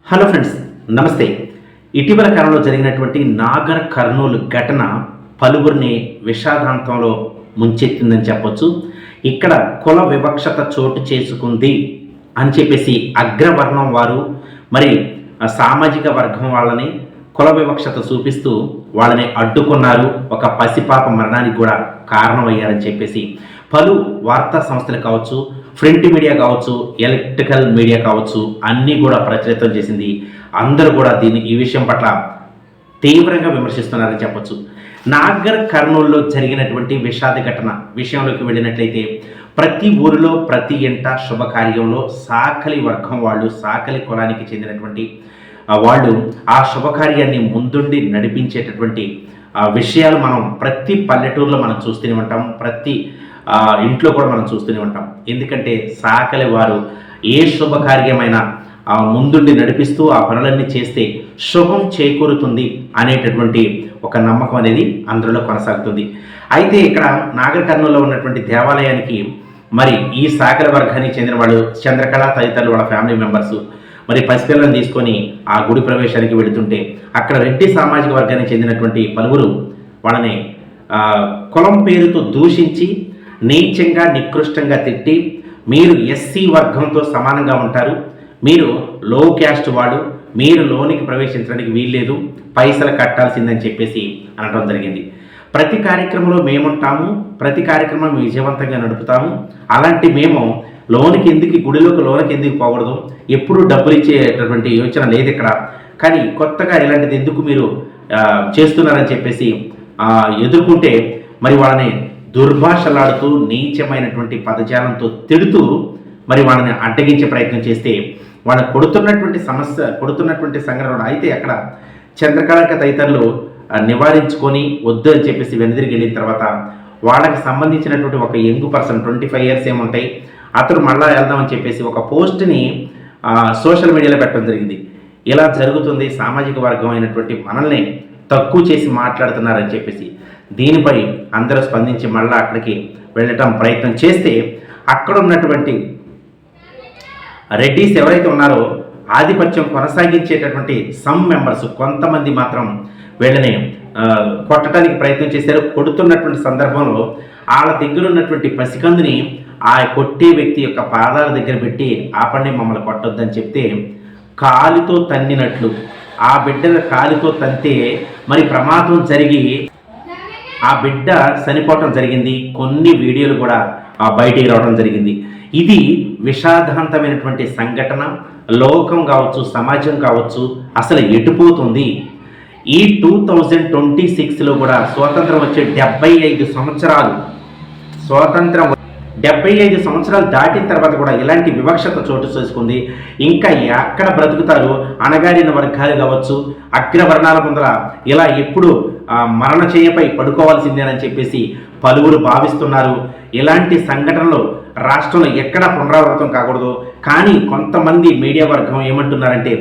Hello friends, నమస్తే. ఇటీవల కాలంలో జరిగినటువంటి నాగర్ కర్నూలు ఘటన పలువురిని విషాదాంతంలో ముంచెత్తిందని చెప్పొచ్చు. ఇక్కడ కుల వివక్షత చోటు చేసుకుంది అని చెప్పేసి అగ్రవర్ణం వారు మరి సామాజిక వర్గం వాళ్ళని కుల వివక్షత చూపిస్తూ వాళ్ళని అడ్డుకున్నారు. ఒక పసిపాప మరణానికి కూడా కారణమయ్యారని చెప్పేసి పలు వార్తా సంస్థలు కావచ్చు, ప్రింట్ మీడియా కావచ్చు, ఎలక్ట్రికల్ మీడియా కావచ్చు, అన్నీ కూడా ప్రచురితం చేసింది. అందరూ కూడా ఈ విషయం పట్ల తీవ్రంగా విమర్శిస్తున్నారని చెప్పొచ్చు. నాగర్ కర్నూలులో జరిగినటువంటి విషాద ఘటన విషయంలోకి వెళ్ళినట్లయితే ప్రతి ఊరిలో ప్రతి ఇంట శుభకార్యంలో సాకలి వర్గం వాళ్ళు, సాకలి కులానికి చెందినటువంటి వాళ్ళు ఆ శుభకార్యాన్ని ముందుండి నడిపించేటటువంటి విషయాలు మనం ప్రతి పల్లెటూరులో మనం చూస్తూనే ఉంటాం, ప్రతి ఇంట్లో కూడా మనం చూస్తూనే ఉంటాం. ఎందుకంటే సాకలి వారు ఏ శుభకార్యమైనా ముందుండి నడిపిస్తూ ఆ పనులన్నీ చేస్తే శుభం చేకూరుతుంది అనేటటువంటి ఒక నమ్మకం అనేది అందరిలో కొనసాగుతుంది. అయితే ఇక్కడ నాగర్ కర్నూలులో ఉన్నటువంటి దేవాలయానికి మరి ఈ సాకలి వర్గానికి చెందిన వాళ్ళు చంద్రకళ తదితరులు వాళ్ళ ఫ్యామిలీ మెంబర్స్ మరి పసిపిల్లలను తీసుకొని ఆ గుడి ప్రవేశానికి వెళుతుంటే అక్కడ రెడ్డి సామాజిక వర్గానికి చెందినటువంటి పలువురు వాళ్ళని కులం పేరుతో దూషించి నీచంగా నికృష్టంగా తిట్టి, మీరు ఎస్సీ వర్గంతో సమానంగా ఉంటారు, మీరు లో క్యాస్ట్ వాడు, మీరు లోనికి ప్రవేశించడానికి వీల్లేదు, పైసలు కట్టాల్సిందని చెప్పేసి అనడం జరిగింది. ప్రతి కార్యక్రమంలో మేముంటాము, ప్రతి కార్యక్రమం విజయవంతంగా నడుపుతాము, అలాంటి మేము లోనికి ఎందుకు, గుడిలోకి లోనికి ఎందుకు పోకూడదు, ఎప్పుడు డబ్బులు ఇచ్చేటటువంటి యోచన లేదు ఇక్కడ, కానీ కొత్తగా ఇలాంటిది ఎందుకు మీరు చేస్తున్నారని చెప్పేసి ఎదుర్కొంటే మరి వాళ్ళని దుర్భాషలాడుతూ నీచమైనటువంటి పదజాలంతో తిడుతూ మరి వాళ్ళని అడ్డగించే ప్రయత్నం చేస్తే వాళ్ళని కొడుతున్నటువంటి సంఘటన అయితే అక్కడ చంద్రకళక తదితరులు నివారించుకొని వద్దు అని చెప్పేసి వెనుదిరిగి వెళ్ళిన తర్వాత వాళ్ళకి సంబంధించినటువంటి ఒక యంగ్ పర్సన్ 25 years ఏముంటాయి అతను మళ్ళా వెళ్దామని చెప్పేసి ఒక పోస్ట్ని సోషల్ మీడియాలో పెట్టడం జరిగింది. ఇలా జరుగుతుంది, సామాజిక వర్గం అయినటువంటి మనల్ని తక్కువ చేసి మాట్లాడుతున్నారని చెప్పేసి దీనిపై అందరూ స్పందించి మళ్ళీ అక్కడికి వెళ్ళటం ప్రయత్నం చేస్తే అక్కడ ఉన్నటువంటి రెడ్డిస్ ఎవరైతే ఉన్నారో ఆధిపత్యం కొనసాగించేటటువంటి సమ్ మెంబర్స్ కొంతమంది మాత్రం వీళ్ళని కొట్టడానికి ప్రయత్నం చేశారు. కొడుతున్నటువంటి సందర్భంలో వాళ్ళ దగ్గర ఉన్నటువంటి పసికందుని ఆ కొట్టే వ్యక్తి యొక్క పాదాల దగ్గర పెట్టి ఆపండి, మమ్మల్ని కొట్టొద్దని చెప్తే కాలితో తన్నినట్లు ఆ బిడ్డను కాలితో తంతే మరి ప్రమాదం జరిగి ఆ బిడ్డ చనిపోవటం జరిగింది. కొన్ని వీడియోలు కూడా బయటికి రావడం జరిగింది. ఇది విషాదాంతమైనటువంటి సంఘటన. లోకం కావచ్చు, సమాజం కావచ్చు, అసలు ఎటుపోతుంది. ఈ 2026లో కూడా స్వాతంత్రం వచ్చే 75 సంవత్సరాలు, స్వాతంత్రం 75 సంవత్సరాలు దాటిన తర్వాత కూడా ఇలాంటి వివక్షత చోటు చేసుకుంది. ఇంకా ఎక్కడ బ్రతుకుతారు అణగారిన వర్గాలు కావచ్చు, అగ్రవర్ణాల ముందర ఇలా ఎప్పుడు మరణ చేయపై పడుకోవాల్సిందేనని చెప్పేసి పలువురు భావిస్తున్నారు. ఇలాంటి సంఘటనలు రాష్ట్రంలో ఎక్కడా పునరావృతం కాకూడదు. కానీ కొంతమంది మీడియా వర్గం ఏమంటున్నారంటే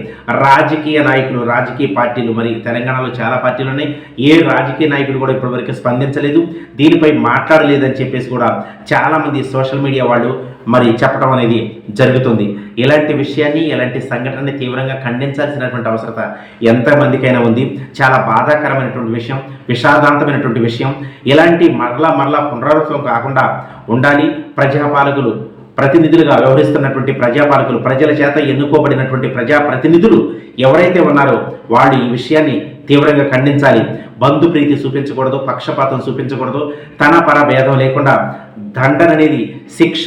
రాజకీయ నాయకులు, రాజకీయ పార్టీలు, మరి తెలంగాణలో చాలా పార్టీలు ఉన్నాయి, ఏ రాజకీయ నాయకుడు కూడా ఇప్పటివరకు స్పందించలేదు, దీనిపై మాట్లాడలేదని చెప్పేసి కూడా చాలామంది సోషల్ మీడియా వాళ్ళు మరి చెప్పడం అనేది జరుగుతుంది. ఇలాంటి విషయాన్ని, ఇలాంటి సంఘటనని తీవ్రంగా ఖండించాల్సినటువంటి అవసరత ఎంతమందికైనా ఉంది. చాలా బాధాకరమైనటువంటి విషయం, విషాదాంతమైనటువంటి విషయం. ఇలాంటి మరలా పునరావృతం కాకుండా ఉండాలి. ప్రజాపాలకులు, ప్రతినిధులుగా వ్యవహరిస్తున్నటువంటి ప్రజాపాలకులు, ప్రజల చేత ఎన్నుకోబడినటువంటి ప్రజాప్రతినిధులు ఎవరైతే ఉన్నారో వాళ్ళు ఈ విషయాన్ని తీవ్రంగా ఖండించాలి. బంధు ప్రీతి చూపించకూడదు, పక్షపాతం చూపించకూడదు, తన పర భేదం లేకుండా దండన అనేది శిక్ష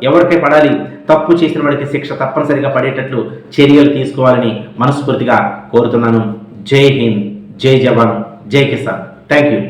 ఎవరికై పడాలి, తప్పు చేసిన వాడికి శిక్ష తప్పనిసరిగా పడేటట్లు చర్యలు తీసుకోవాలని మనస్ఫూర్తిగా కోరుతున్నాను. జై హింద్, జై జవాన్, జై కిసాన్. Thank you.